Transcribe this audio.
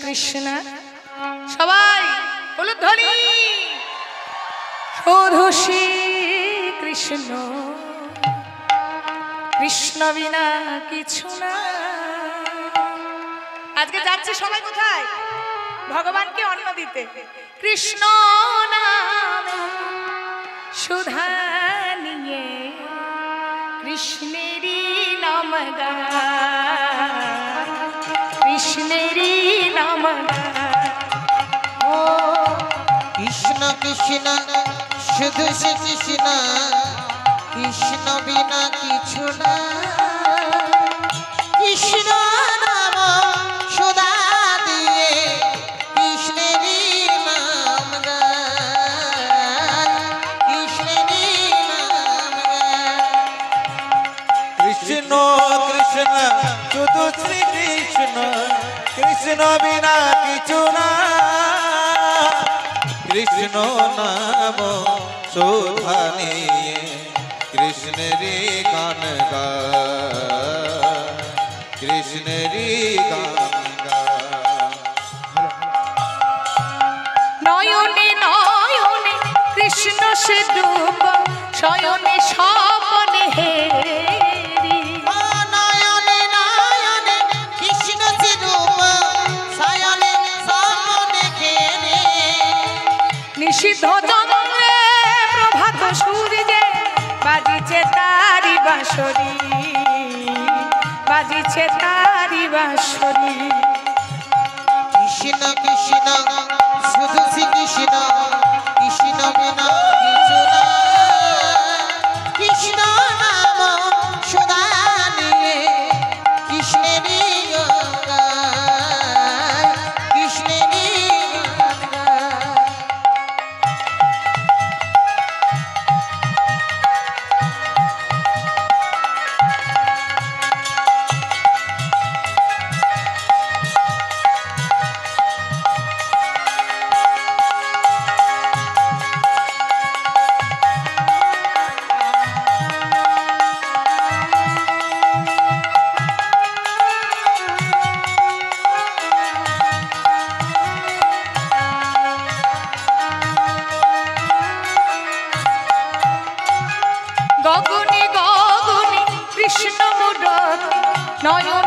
কৃষ্ণ সবাই হলুদ ধ্বনি শুধু শ্রী কৃষ্ণ কৃষ্ণ বিনা কিছু না। আজকে যাচ্ছে সবাই কোথায়? ভগবানকে অন্ন দিতে। কৃষ্ণ নামে সুধা নিয়ে কৃষ্ণেরই নাম গায়, কৃষ্ণেরই নাম গায়। ও কৃষ্ণ কৃষ্ণ শুধু শ্রী কৃষ্ণ কৃষ্ণ বিনা কিছু না। কৃষ্ণ নাম সুধা দিয়ে কৃষ্ণেরই নাম গায়, কৃষ্ণেরই নাম গায়। কৃষ্ণ কৃষ্ণ শুধু শ্রী কৃষ্ণ কৃষ্ণ বিনা কিছু না। কৃষ্ণ নাম শোভা নিয়ে কৃষ্ণেরই গান গায়, কৃষ্ণেরই গান গায়। নয়নে নয়নে কৃষ্ণ সে ডুব শয়নে স্বপনে হেরি। নয়নে নয়নে কৃষ্ণ সে রূপ শয়নে স্বপনে ঘেরে। নিষিদ্ধ চন্দ্রে প্রভাত সূর্যে বাজিছে তারি বাঁশরি, বাজিছে তারি বাঁশরি। কৃষ্ণ কৃষ্ণ শুধু শ্রী কৃষ্ণ কৃষ্ণ বিনা কিছু না। কৃষ্ণ নাম সুধা নিয়ে কৃষ্ণেরই গান গায়, কৃষ্ণেরই গান গায়। গগনে গগনে কৃষ্ণ মুরতি নয়ন